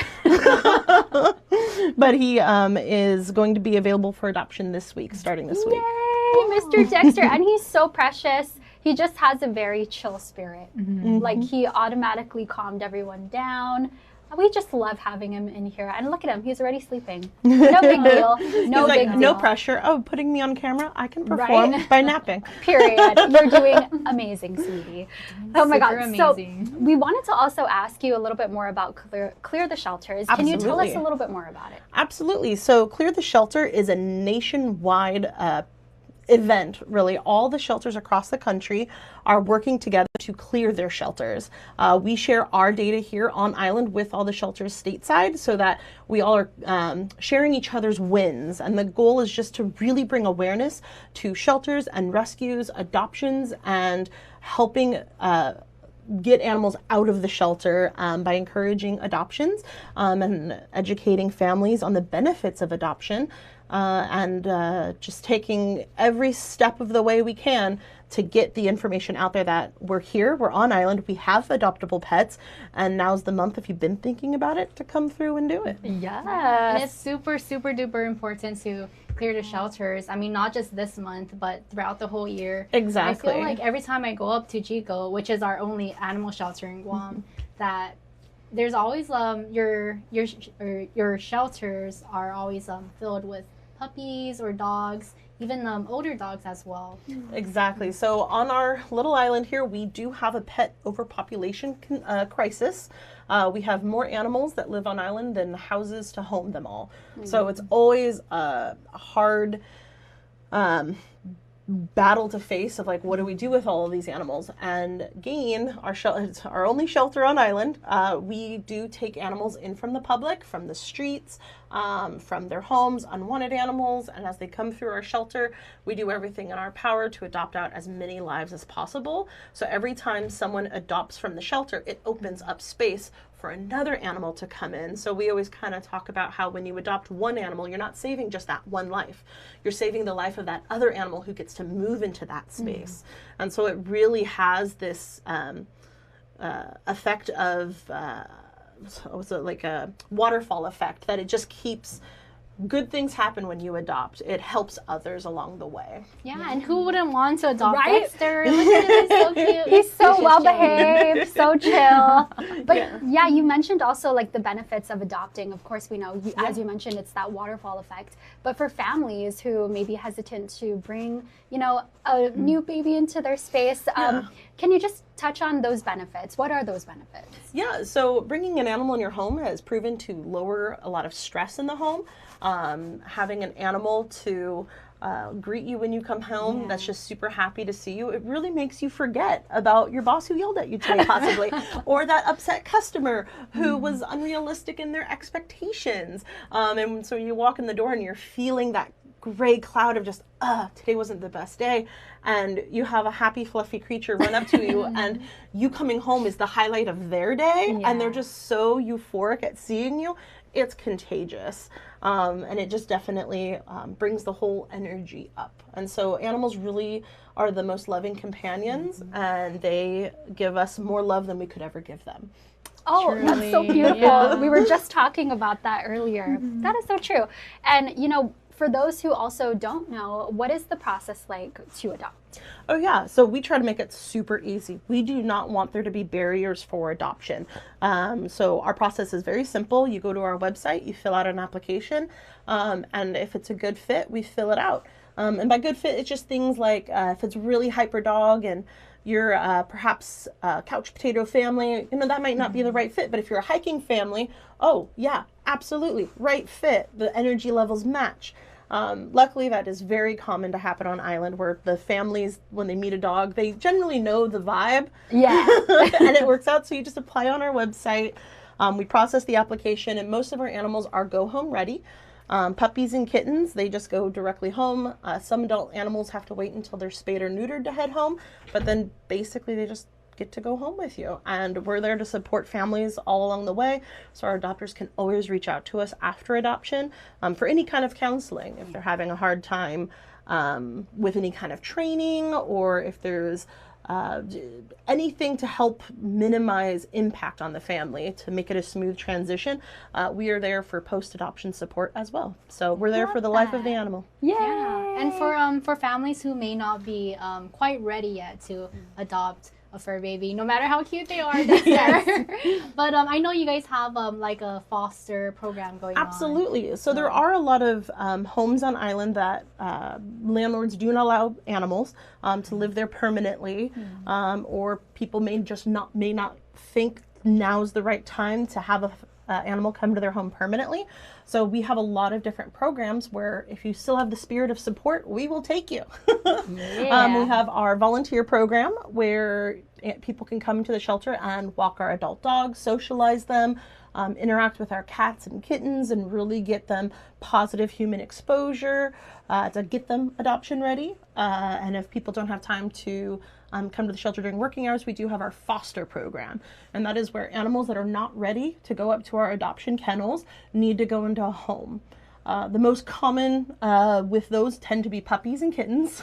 but he is going to be available for adoption this week, starting this week. Yay, Mr. Dexter. And he's so precious. He just has a very chill spirit. Like, he automatically calmed everyone down. We just love having him in here. And look at him, he's already sleeping. No big deal. No He's big like, deal. no pressure. Oh, putting me on camera, I can perform by napping. Period. You're doing amazing, sweetie. Oh my Super God. amazing. So we wanted to also ask you a little bit more about Clear the Shelters. Can you tell us Absolutely. a little bit more about it? Absolutely. So Clear the Shelter is a nationwide event, really. All the shelters across the country are working together to clear their shelters. We share our data here on island with all the shelters stateside so that we all are sharing each other's wins. And the goal is just to really bring awareness to shelters and rescues, adoptions, and helping get animals out of the shelter by encouraging adoptions and educating families on the benefits of adoption. And just taking every step of the way we can to get the information out there that we're here, we're on island, we have adoptable pets, and now's the month, if you've been thinking about it, to come through and do it. Yes. And it's super, super duper important to clear the shelters. I mean, not just this month, but throughout the whole year. Exactly. I feel like every time I go up to Chico, which is our only animal shelter in Guam, that there's always your shelters are always filled with puppies or dogs, even older dogs as well. Exactly. So on our little island here, we do have a pet overpopulation crisis. We have more animals that live on island than houses to home them all. So it's always a hard battle to face of like, what do we do with all of these animals? And Gain, it's our only shelter on island, we do take animals in from the public, from the streets, from their homes, unwanted animals, and as they come through our shelter, we do everything in our power to adopt out as many lives as possible. So every time someone adopts from the shelter, it opens up space for another animal to come in. So we always kind of talk about how when you adopt one animal, you're not saving just that one life. You're saving the life of that other animal who gets to move into that space. And so it really has this effect of, like a waterfall effect, that it just keeps good things happen when you adopt. It helps others along the way. Yeah, and who wouldn't want to adopt Right? Dexter? Look at him, he's so cute. He's so just well chilling. behaved, so chill. But yeah, you mentioned also like the benefits of adopting. Of course, we know, as you mentioned, it's that waterfall effect. But for families who may be hesitant to bring, a new baby into their space, can you just touch on those benefits? What are those benefits? Yeah, so bringing an animal in your home has proven to lower a lot of stress in the home. Having an animal to greet you when you come home that's just super happy to see you, it really makes you forget about your boss who yelled at you today, possibly, or that upset customer who was unrealistic in their expectations. And so you walk in the door and you're feeling that gray cloud of just, today wasn't the best day, and you have a happy, fluffy creature run up to you, and you coming home is the highlight of their day, and they're just so euphoric at seeing you. It's contagious, and it just definitely brings the whole energy up. And so animals really are the most loving companions, and they give us more love than we could ever give them. Oh, that's so beautiful. We were just talking about that earlier. That is so true. And, for those who also don't know, what is the process like to adopt? Oh yeah, so we try to make it super easy. We do not want there to be barriers for adoption. So our process is very simple. You go to our website, you fill out an application, and if it's a good fit, we fill it out. And by good fit, it's just things like if it's really hyper dog and you're perhaps a couch potato family, that might not be the right fit. But if you're a hiking family, oh yeah, absolutely, right fit. The energy levels match. Luckily, that is very common to happen on island, where the families, when they meet a dog, they generally know the vibe. Yeah. And it works out. So you just apply on our website. We process the application, and most of our animals are go home ready. Puppies and kittens, they just go directly home. Some adult animals have to wait until they're spayed or neutered to head home, but then basically they just get to go home with you. And we're there to support families all along the way, so our adopters can always reach out to us after adoption for any kind of counseling if they're having a hard time with any kind of training, or if there's anything to help minimize impact on the family to make it a smooth transition. We are there for post-adoption support as well. So we're there for the life of the animal. Yeah. And for families who may not be quite ready yet to adopt a fur baby, no matter how cute they are, that's there. But I know you guys have like a foster program going on. Absolutely. So there are a lot of homes on island that landlords do not allow animals to live there permanently, or people may not think now's the right time to have a animal come to their home permanently. So we have a lot of different programs where if you still have the spirit of support, we will take you. We have our volunteer program where people can come to the shelter and walk our adult dogs, socialize them, interact with our cats and kittens, and really get them positive human exposure to get them adoption ready. And if people don't have time to come to the shelter during working hours, we do have our foster program. And that is where animals that are not ready to go up to our adoption kennels need to go into a home. The most common with those tend to be puppies and kittens,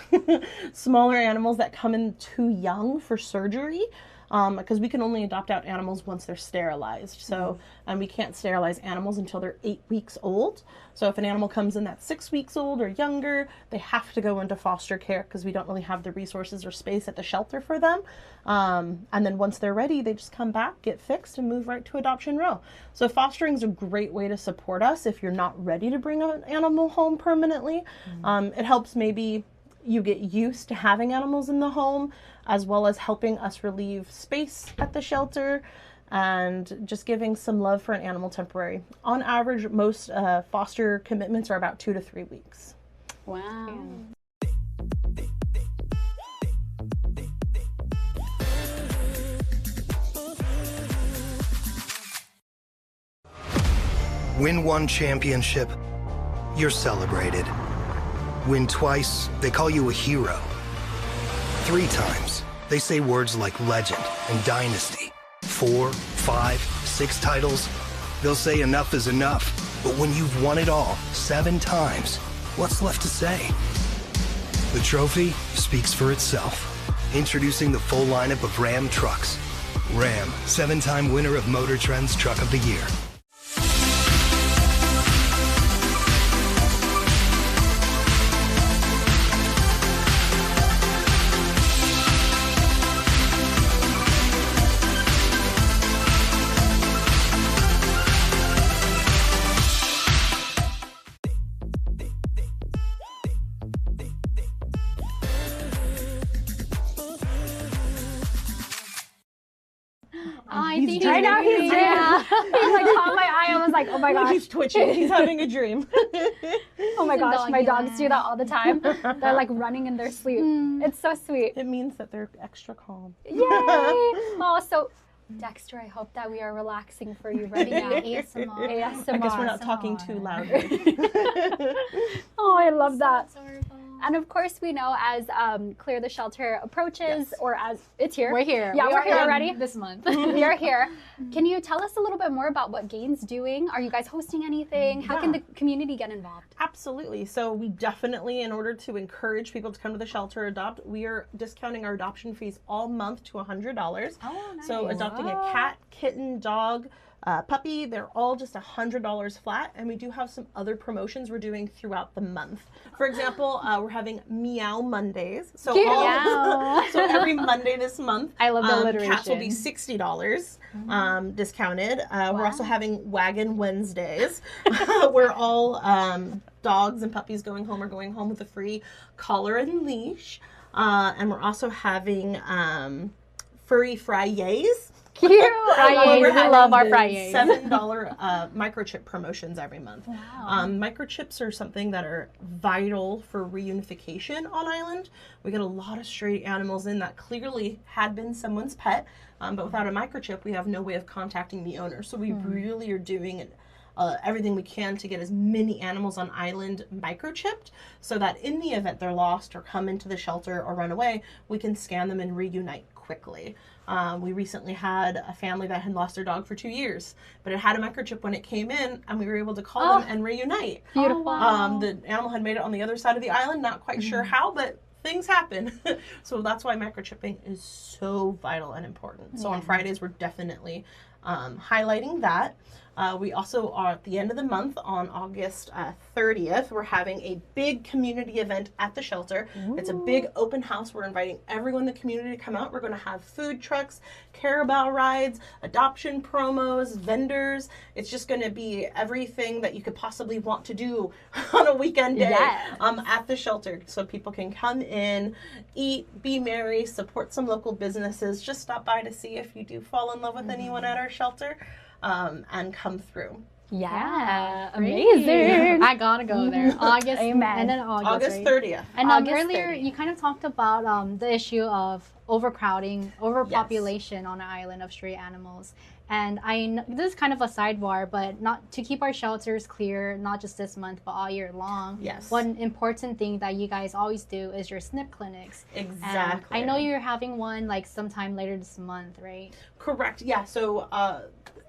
smaller animals that come in too young for surgery, because we can only adopt out animals once they're sterilized. So, and we can't sterilize animals until they're 8 weeks old. So if an animal comes in that's 6 weeks old or younger, they have to go into foster care because we don't really have the resources or space at the shelter for them. And then once they're ready, they just come back, get fixed, and move right to adoption row. So fostering is a great way to support us if you're not ready to bring an animal home permanently. It helps maybe you get used to having animals in the home, as well as helping us relieve space at the shelter and just giving some love for an animal temporary. On average, most foster commitments are about 2 to 3 weeks. Wow. Win one championship, you're celebrated. Win twice, they call you a hero. 3 times, they say words like legend and dynasty. 4, 5, 6 titles, they'll say enough is enough. But when you've won it all 7 times, what's left to say? The trophy speaks for itself. Introducing the full lineup of Ram trucks. Ram, 7-time winner of Motor Trend's Truck of the Year. I know he's he's like caught my eye. I was like, oh my gosh. He's twitching. He's having a dream. Oh my gosh, my dogs do that all the time. They're like running in their sleep. It's so sweet. It means that they're extra calm. Yay! Oh, so Dexter, I hope that we are relaxing for you right now. ASMR. ASMR. I guess we're not talking too loudly. Oh, I love that. And of course, we know as Clear the Shelter approaches, or as it's here. We're here. Yeah, we're here already. This month. We are here. Can you tell us a little bit more about what Gain's doing? Are you guys hosting anything? How can the community get involved? Absolutely. So we definitely, in order to encourage people to come to the shelter adopt, we are discounting our adoption fees all month to $100. Oh, nice. So adopting a cat, kitten, dog, puppy, they're all just $100 flat, and we do have some other promotions we're doing throughout the month. For example, we're having Meow Mondays. So so every Monday this month, I love the alliteration. Cats will be $60 discounted. We're also having Wagon Wednesdays, where all dogs and puppies going home are going home with a free collar and leash. And we're also having Furry Fridays. Cute. Fryers. We love our fryers. $7 microchip promotions every month. Wow. Microchips are something that are vital for reunification on island. We get a lot of stray animals in that clearly had been someone's pet, but without a microchip, we have no way of contacting the owner. So we really are doing it. Everything we can to get as many animals on island microchipped so that in the event they're lost or come into the shelter or run away, we can scan them and reunite quickly. We recently had a family that had lost their dog for 2 years, but it had a microchip when it came in, and we were able to call them and reunite. Beautiful. The animal had made it on the other side of the island, not quite sure how, but things happen. So that's why microchipping is so vital and important. So on Fridays, we're definitely highlighting that. We also are at the end of the month on August 30th. We're having a big community event at the shelter. It's a big open house. We're inviting everyone in the community to come out. We're going to have food trucks, carabao rides, adoption promos, vendors. It's just going to be everything that you could possibly want to do on a weekend day at the shelter. So people can come in, eat, be merry, support some local businesses. Just stop by to see if you do fall in love with anyone at our shelter. And come through. Yeah, amazing. I gotta go there. August, Amen. and then August 30th. And August earlier, 30th. you kind of talked about the issue of overcrowding, overpopulation on an island of stray animals. And this is kind of a sidebar, but not to keep our shelters clear, not just this month, but all year long. Yes. One important thing that you guys always do is your SNP clinics. Exactly. And I know you're having one like sometime later this month, right? Correct. Yeah. So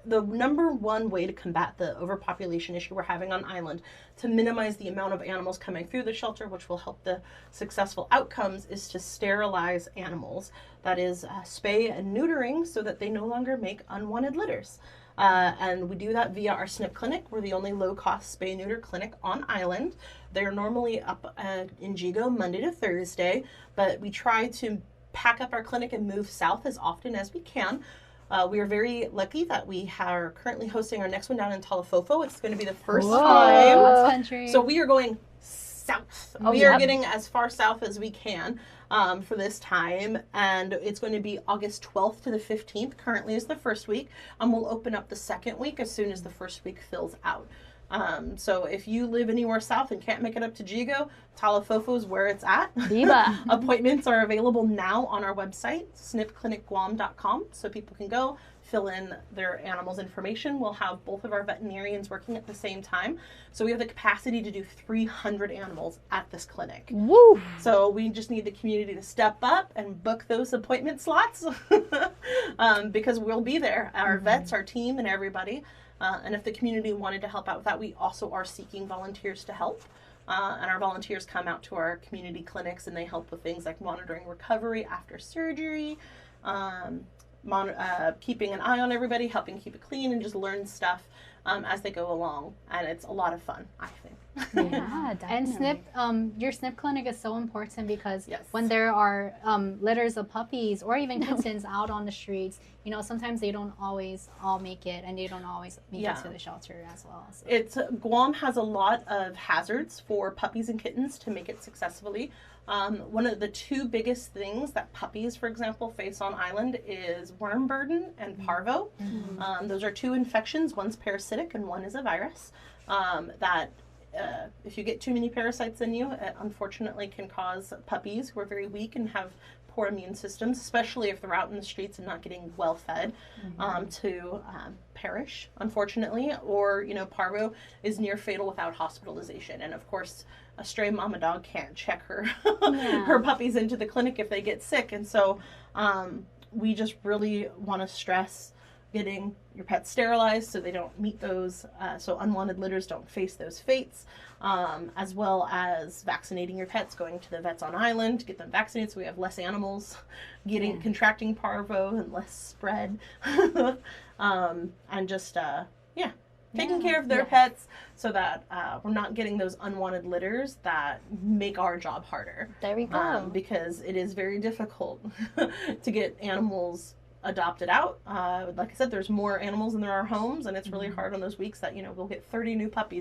the number one way to combat the overpopulation issue we're having on island, to minimize the amount of animals coming through the shelter, which will help the successful outcomes, is to sterilize animals. That is spay and neutering so that they no longer make unwanted litters. And we do that via our SNP clinic. We're the only low-cost spay neuter clinic on island. They're normally up in Jigo Monday to Thursday, but we try to pack up our clinic and move south as often as we can. We are very lucky that we are currently hosting our next one down in Talafofo. It's going to be the first time. So we are going south. We are getting as far south as we can for this time. And it's going to be August 12th to the 15th. Currently is the first week. And we'll open up the second week as soon as the first week fills out. So if you live anywhere south and can't make it up to Jigo, Talafofo is where it's at. Viva. Appointments are available now on our website, snipclinicguam.com, so people can go fill in their animals' information. We'll have both of our veterinarians working at the same time. So we have the capacity to do 300 animals at this clinic. Woo! So we just need the community to step up and book those appointment slots because we'll be there. Our vets, our team, and everybody. And if the community wanted to help out with that, we also are seeking volunteers to help. And our volunteers come out to our community clinics and they help with things like monitoring recovery after surgery, keeping an eye on everybody, helping keep it clean, and just learn stuff as they go along. And it's a lot of fun, I think. Yeah, definitely. And your SNP clinic is so important because when there are litters of puppies or even kittens out on the streets, you know, sometimes they don't always all make it, and they don't always make it to the shelter as well. So. Guam has a lot of hazards for puppies and kittens to make it successfully. One of the two biggest things that puppies, for example, face on island is worm burden and parvo. Those are two infections. One's parasitic and one is a virus that if you get too many parasites in you, it unfortunately can cause puppies who are very weak and have poor immune systems, especially if they're out in the streets and not getting well fed, to perish, unfortunately. Or, you know, parvo is near fatal without hospitalization. And of course, a stray mama dog can't check her her puppies into the clinic if they get sick. And so we just really want to stress getting your pets sterilized so they don't meet those, so unwanted litters don't face those fates, as well as vaccinating your pets, going to the vets on island to get them vaccinated so we have less animals contracting parvo and less spread. And just, taking care of their pets so that we're not getting those unwanted litters that make our job harder. There we go. Because it is very difficult to get animals adopted out. Like I said, there's more animals than there are homes, and it's really hard on those weeks that, you know, we'll get 30 new puppies